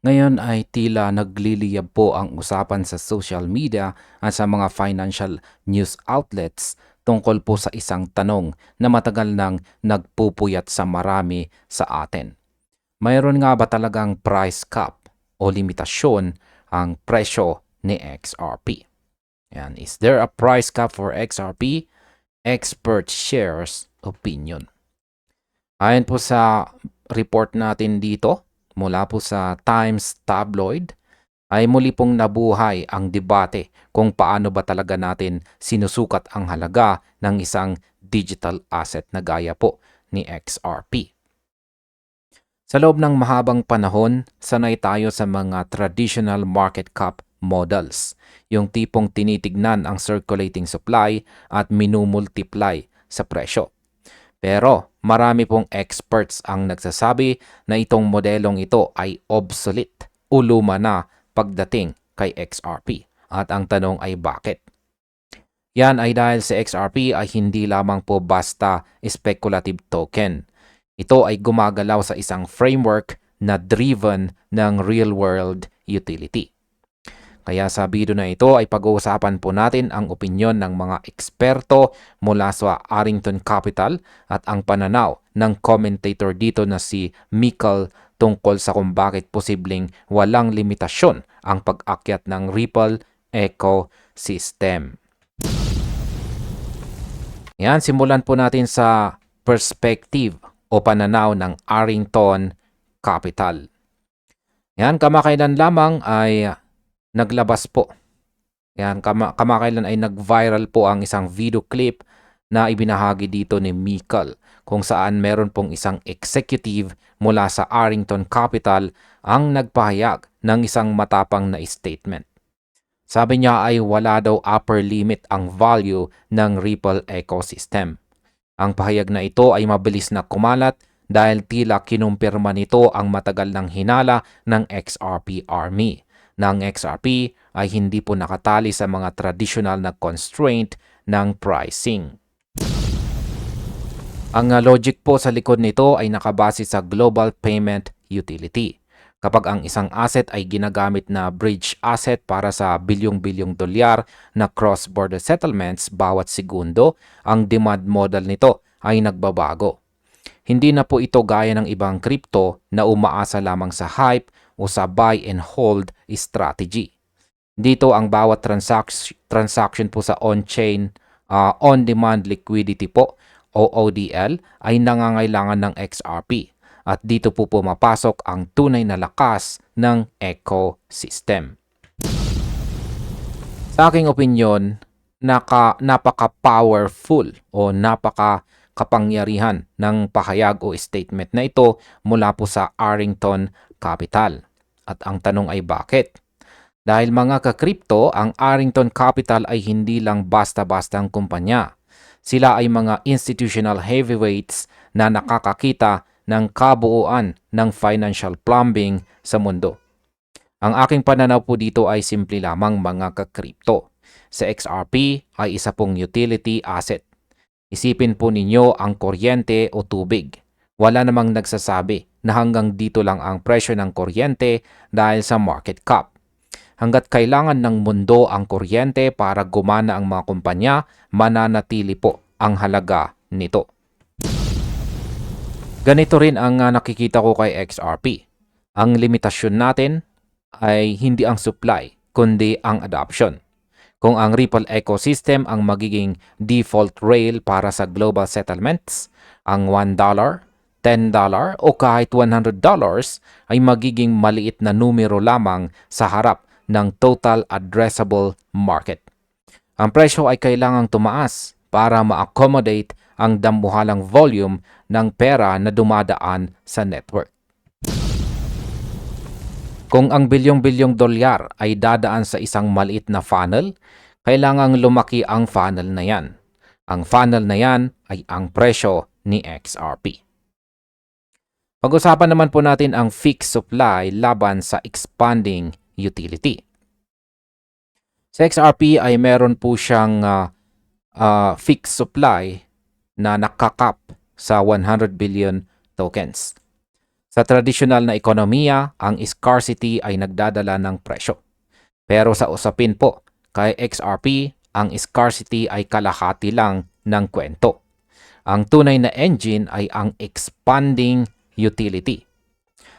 Ngayon ay tila nagliliyab po ang usapan sa social media at sa mga financial news outlets tungkol po sa isang tanong na matagal nang nagpupuyat sa marami sa atin. Mayroon nga ba talagang price cap o limitasyon ang presyo ni XRP? Yan. Is there a price cap for XRP? Expert shares opinion. Ayon po sa report natin dito mula po sa Times Tabloid, ay muli pong nabuhay ang debate kung paano ba talaga natin sinusukat ang halaga ng isang digital asset na gaya po ni XRP. Sa loob ng mahabang panahon, sanay tayo sa mga traditional market cap models, yung tipong tinitignan ang circulating supply at minumultiply sa presyo. Pero marami pong experts ang nagsasabi na itong modelong ito ay obsolete o luma na pagdating kay XRP. At ang tanong ay bakit? Yan ay dahil si XRP ay hindi lamang po basta speculative token. Ito ay gumagalaw sa isang framework na driven ng real-world utility. Kaya sa video na ito ay pag-uusapan po natin ang opinyon ng mga eksperto mula sa Arrington Capital at ang pananaw ng commentator dito na si Mikkel tungkol sa kung bakit posibleng walang limitasyon ang pag-akyat ng Ripple ecosystem. Yan, simulan po natin sa perspective o pananaw ng Arrington Capital. Yan, kamakailan lamang ay naglabas po. Yan, kamakailan ay nag-viral po ang isang video clip na ibinahagi dito ni Mikkel kung saan meron pong isang executive mula sa Arrington Capital ang nagpahayag ng isang matapang na statement. Sabi niya ay wala daw upper limit ang value ng Ripple ecosystem. Ang pahayag na ito ay mabilis na kumalat dahil tila kinumpirma nito ang matagal ng hinala ng XRP Army. Ng XRP ay hindi po nakatali sa mga traditional na constraint ng pricing. Ang logic po sa likod nito ay nakabase sa global payment utility. Kapag ang isang asset ay ginagamit na bridge asset para sa bilyong-bilyong dolyar na cross-border settlements bawat segundo, ang demand model nito ay nagbabago. Hindi na po ito gaya ng ibang crypto na umaasa lamang sa hype o sa buy and hold strategy. Dito ang bawat transaction po sa on-chain, on-demand liquidity po o ODL ay nangangailangan ng XRP. At dito po pumapasok ang tunay na lakas ng ecosystem. Sa aking opinyon, napaka-powerful o napaka-kapangyarihan ng pahayag o statement na ito mula po sa Arrington Capital. At ang tanong ay bakit? Dahil mga ka-crypto, ang Arrington Capital ay hindi lang basta-bastang kumpanya. Sila ay mga institutional heavyweights na nakakakita ng kabuuan ng financial plumbing sa mundo. Ang aking pananaw po dito ay simple lamang mga ka-crypto. Sa XRP ay isa pong utility asset. Isipin po ninyo ang kuryente o tubig. Wala namang nagsasabi na hanggang dito lang ang presyo ng kuryente dahil sa market cap. Hanggat kailangan ng mundo ang kuryente para gumana ang mga kumpanya, mananatili po ang halaga nito. Ganito rin ang nakikita ko kay XRP. Ang limitasyon natin ay hindi ang supply, kundi ang adoption. Kung ang Ripple ecosystem ang magiging default rail para sa global settlements, ang $1, $10 o kahit $100 ay magiging maliit na numero lamang sa harap ng total addressable market. Ang presyo ay kailangang tumaas para ma-accommodate ang dambuhalang volume ng pera na dumadaan sa network. Kung ang bilyong-bilyong dolyar ay dadaan sa isang maliit na funnel, kailangang lumaki ang funnel na yan. Ang funnel na yan ay ang presyo ni XRP. Pag-usapan naman po natin ang fixed supply laban sa expanding utility. Sa XRP ay meron po siyang fixed supply na nakakap sa 100 billion tokens. Sa tradisyonal na ekonomiya, ang scarcity ay nagdadala ng presyo. Pero sa usapin po kay XRP, ang scarcity ay kalahati lang ng kwento. Ang tunay na engine ay ang expanding utility.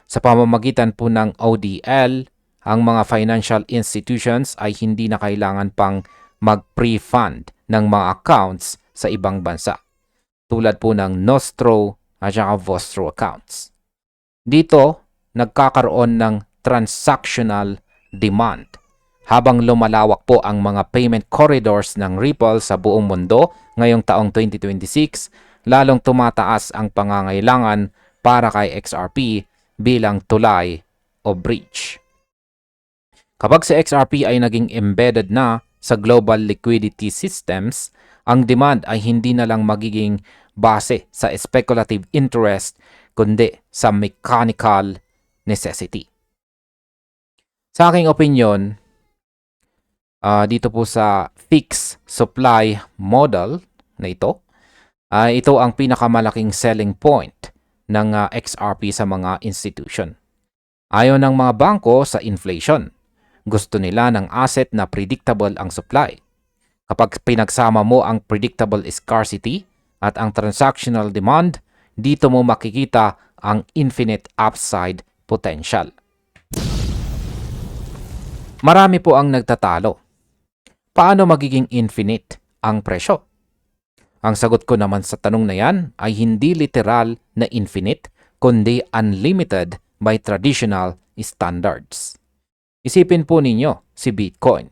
Sa pamamagitan po ng ODL, ang mga financial institutions ay hindi na kailangan pang mag-pre-fund ng mga accounts sa ibang bansa, tulad po ng Nostro at saka Vostro accounts. Dito, nagkakaroon ng transactional demand. Habang lumalawak po ang mga payment corridors ng Ripple sa buong mundo ngayong taong 2026, lalong tumataas ang pangangailangan para kay XRP bilang tulay o bridge. Kapag si XRP ay naging embedded na sa global liquidity systems, ang demand ay hindi na lang magiging base sa speculative interest kundi sa mechanical necessity. Sa aking opinion, dito po sa fixed supply model na ito, ito ang pinakamalaking selling point ng XRP sa mga institution. Ayaw ng mga bangko sa inflation. Gusto nila ng asset na predictable ang supply. Kapag pinagsama mo ang predictable scarcity at ang transactional demand, dito mo makikita ang infinite upside potential. Marami po ang nagtatalo. Paano magiging infinite ang presyo? Ang sagot ko naman sa tanong na yan ay hindi literal na infinite, kundi unlimited by traditional standards. Isipin po ninyo si Bitcoin.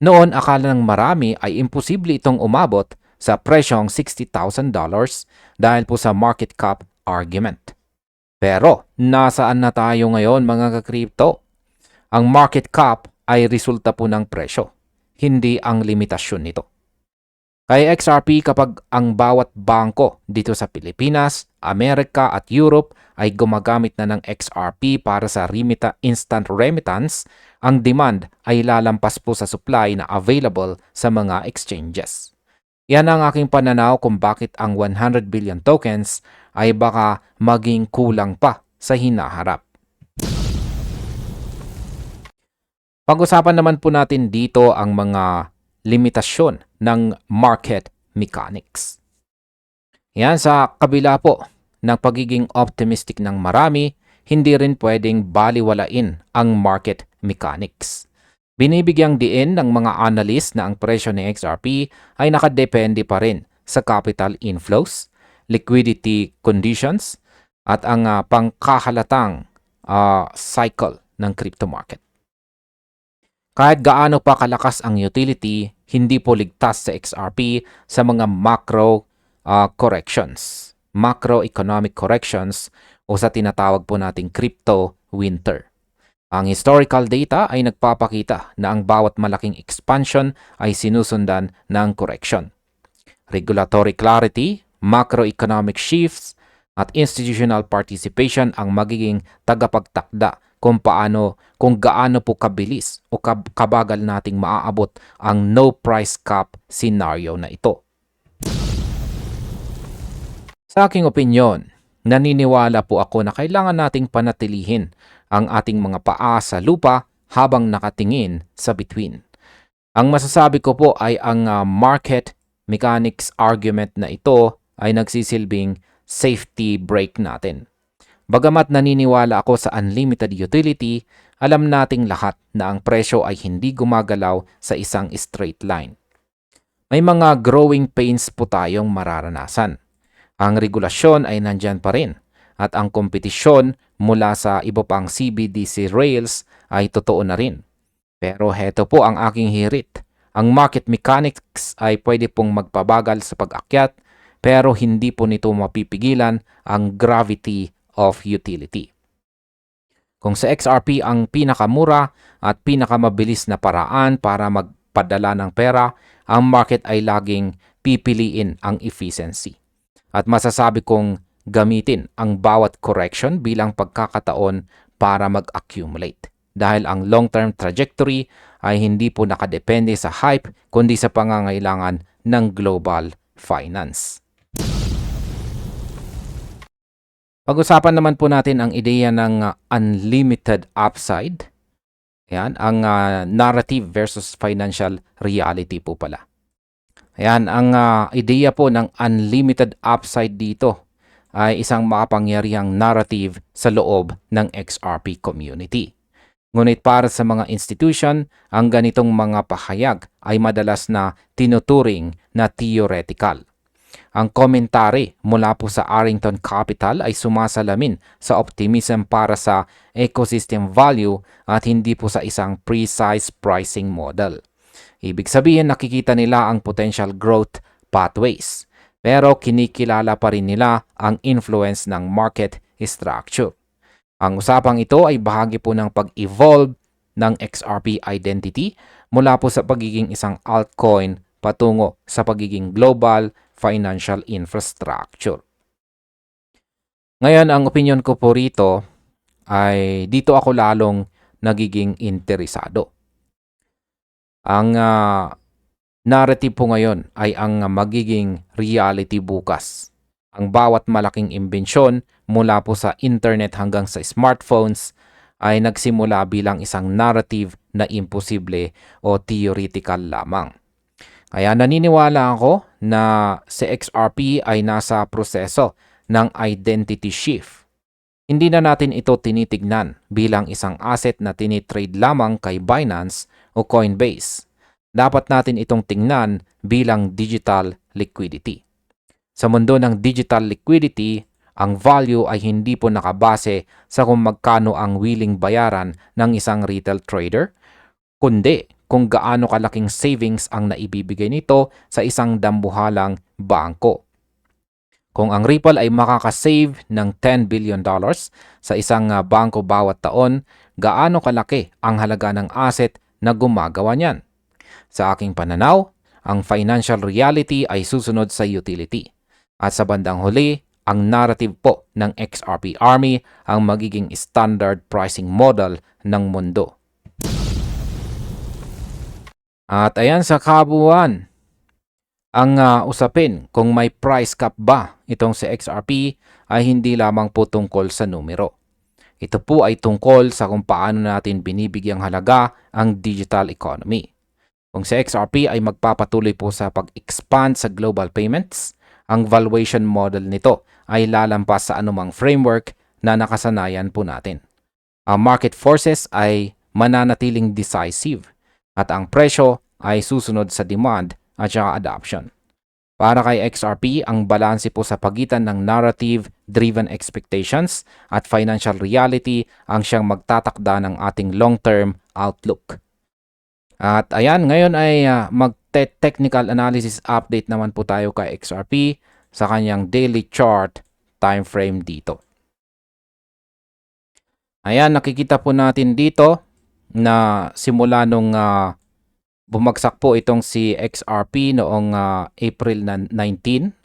Noon akala ng marami ay imposible itong umabot sa presyong $60,000 dahil po sa market cap argument. Pero nasaan na tayo ngayon mga ka-crypto? Ang market cap ay resulta po ng presyo, hindi ang limitasyon nito. Kay XRP, kapag ang bawat bangko dito sa Pilipinas, Amerika at Europe ay gumagamit na ng XRP para sa instant remittance, ang demand ay lalampas po sa supply na available sa mga exchanges. Yan ang aking pananaw kung bakit ang 100 billion tokens ay baka maging kulang pa sa hinaharap. Pag-usapan naman po natin dito ang mga limitasyon ng market mechanics. Yan, sa kabila po ng pagiging optimistic ng marami, hindi rin pwedeng baliwalain ang market mechanics. Binibigyang diin ng mga analyst na ang presyo ng XRP ay nakadepende pa rin sa capital inflows, liquidity conditions, at ang pangkahalatang cycle ng crypto market. Kahit gaano pa kalakas ang utility, hindi po ligtas sa XRP sa mga macro corrections, macroeconomic corrections o sa tinatawag po nating crypto winter. Ang historical data ay nagpapakita na ang bawat malaking expansion ay sinusundan ng correction. Regulatory clarity, macroeconomic shifts, at institutional participation ang magiging tagapagtakda kung gaano po kabilis o kabagal nating maaabot ang no price cap scenario na ito. Sa aking opinyon, naniniwala po ako na kailangan nating panatilihin ang ating mga paa sa lupa habang nakatingin sa bituin. Ang masasabi ko po ay ang market mechanics argument na ito ay nagsisilbing safety brake natin. Bagamat naniniwala ako sa unlimited utility, alam nating lahat na ang presyo ay hindi gumagalaw sa isang straight line. May mga growing pains po tayong mararanasan. Ang regulasyon ay nandyan pa rin at ang kompetisyon mula sa iba pang CBDC rails ay totoo na rin. Pero heto po ang aking hirit. Ang market mechanics ay pwede pong magpabagal sa pag-akyat pero hindi po nito mapipigilan ang gravity of utility. Kung sa XRP ang pinakamura at pinakamabilis na paraan para magpadala ng pera, ang market ay laging pipiliin ang efficiency. At masasabi kong gamitin ang bawat correction bilang pagkakataon para mag-accumulate. Dahil ang long-term trajectory ay hindi po nakadepende sa hype kundi sa pangangailangan ng global finance. Pag-usapan naman po natin ang ideya ng unlimited upside. Ayan, ang narrative versus financial reality po pala. Ayan, ang ideya po ng unlimited upside dito ay isang makapangyarihang narrative sa loob ng XRP community. Ngunit para sa mga institution, ang ganitong mga pahayag ay madalas na tinuturing na theoretical. Ang komentary mula po sa Arrington Capital ay sumasalamin sa optimism para sa ecosystem value at hindi po sa isang precise pricing model. Ibig sabihin nakikita nila ang potential growth pathways, pero kinikilala pa rin nila ang influence ng market structure. Ang usapang ito ay bahagi po ng pag-evolve ng XRP identity mula po sa pagiging isang altcoin patungo sa pagiging global financial infrastructure. Ngayon, ang opinion ko po rito ay dito ako lalong nagiging interesado. Ang narrative po ngayon ay ang magiging reality bukas. Ang bawat malaking imbensyon mula po sa internet hanggang sa smartphones ay nagsimula bilang isang narrative na imposible o theoretical lamang. Kaya naniniwala ako na si XRP ay nasa proseso ng identity shift. Hindi na natin ito tinitignan bilang isang asset na tinitrade lamang kay Binance o Coinbase. Dapat natin itong tingnan bilang digital liquidity. Sa mundo ng digital liquidity, ang value ay hindi po nakabase sa kung magkano ang willing bayaran ng isang retail trader, kundi kung gaano kalaking savings ang naibibigay nito sa isang dambuhalang bangko. Kung ang Ripple ay makakasave ng $10 billion sa isang bangko bawat taon, gaano kalaki ang halaga ng asset na gumagawa niyan? Sa aking pananaw, ang financial reality ay susunod sa utility. At sa bandang huli, ang narrative po ng XRP Army ang magiging standard pricing model ng mundo. At ayan sa kabuuan, ang usapin kung may price cap ba itong si XRP ay hindi lamang po tungkol sa numero. Ito po ay tungkol sa kung paano natin binibigyang halaga ang digital economy. Kung si XRP ay magpapatuloy po sa pag-expand sa global payments, ang valuation model nito ay lalampas sa anumang framework na nakasanayan po natin. Ang market forces ay mananatiling decisive at ang presyo ay susunod sa demand at saka adoption. Para kay XRP, ang balanse po sa pagitan ng narrative-driven expectations at financial reality ang siyang magtatakda ng ating long-term outlook. At ayan, ngayon ay mag-technical analysis update naman po tayo kay XRP sa kanyang daily chart time frame dito. Ayan, nakikita po natin dito na simula nung bumagsak po itong si XRP noong April 19,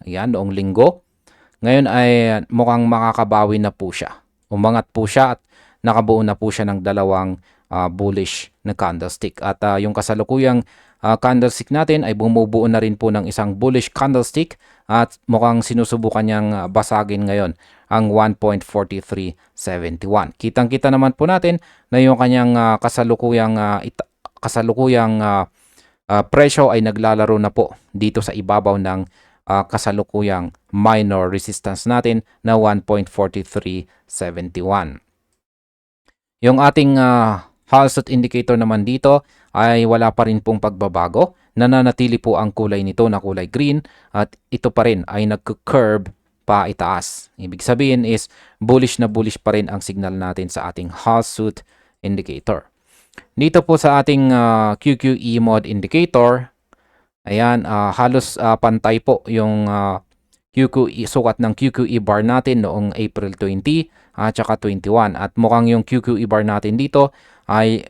ayan, noong linggo. Ngayon ay mukhang makakabawi na po siya. Umangat po siya at nakabuo na po siya ng dalawang bullish na candlestick. At yung kasalukuyang candlestick natin ay bumubuo na rin po ng isang bullish candlestick at mukhang sinusubukan niyang basagin ngayon ang 1.4371. Kitang-kita naman po natin na yung kanyang kasalukuyang presyo ay naglalaro na po dito sa ibabaw ng kasalukuyang minor resistance natin na 1.4371. Yung ating Halston indicator naman dito ay wala pa rin pong pagbabago. Nananatili po ang kulay nito na kulay green at ito pa rin ay nagka-curve pa itaas. Ibig sabihin is bullish na bullish pa rin ang signal natin sa ating Halston indicator. Dito po sa ating QQE mod indicator, ayan, halos pantay po yung QQE, sukat ng QQE bar natin noong April 20 at saka 21. At mukhang yung QQE bar natin dito ay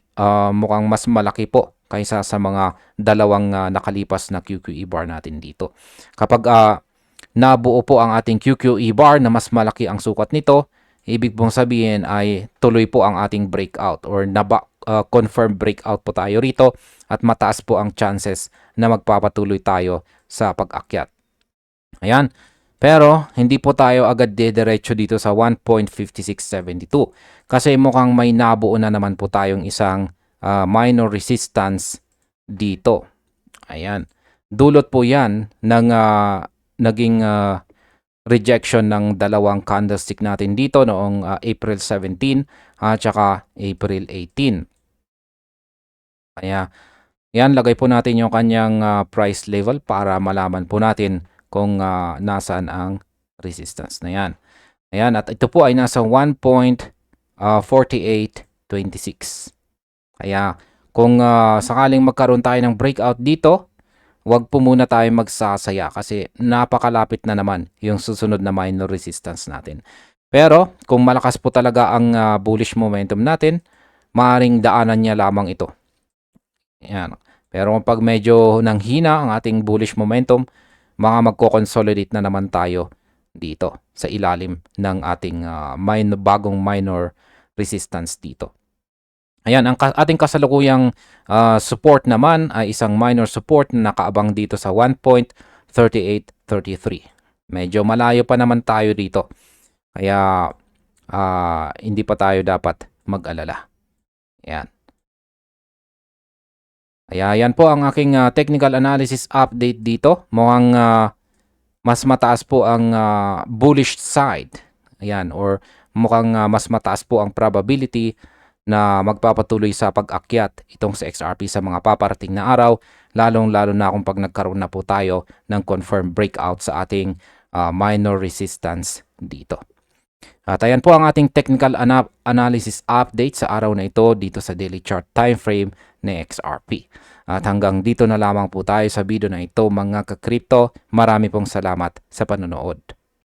mukhang mas malaki po kaysa sa mga dalawang nakalipas na QQE bar natin dito. Kapag nabuo po ang ating QQE bar na mas malaki ang sukat nito, ibig pong sabihin ay tuloy po ang ating breakout or confirm breakout po tayo rito at mataas po ang chances na magpapatuloy tayo sa pag-akyat. Ayan. Pero hindi po tayo agad diretso dito sa 1.5672 kasi mukhang may nabuo na naman po tayong isang minor resistance dito. Ayan. Dulot po yan ng naging rejection ng dalawang candlestick natin dito noong April 17 at saka April 18. Kaya yan, lagay po natin yung kanyang price level para malaman po natin kung nasaan ang resistance na yan. Ayan, at ito po ay nasa 1.4826. Kaya kung sakaling magkaroon tayo ng breakout dito, wag po muna tayo magsasaya kasi napakalapit na naman yung susunod na minor resistance natin. Pero kung malakas po talaga ang bullish momentum natin, maaaring daanan niya lamang ito. Ayan. Pero pag medyo nanghina ang ating bullish momentum, magko-consolidate na naman tayo dito sa ilalim ng ating bagong minor resistance dito. Ayan, ang ating kasalukuyang support naman ay isang minor support na nakaabang dito sa 1.3833. Medyo malayo pa naman tayo dito. Kaya hindi pa tayo dapat mag-alala. Ayan. Kaya yan po ang aking technical analysis update dito. Mukhang mas mataas po ang bullish side. Ayan, or mukhang mas mataas po ang probability na magpapatuloy sa pag-akyat itong sa XRP sa mga paparating na araw, lalong-lalo na kung pag nagkaroon na po tayo ng confirmed breakout sa ating minor resistance dito. At ayan po ang ating technical analysis update sa araw na ito dito sa daily chart time frame ni XRP. At hanggang dito na lamang po tayo sa video na ito mga ka-crypto. Marami pong salamat sa panonood.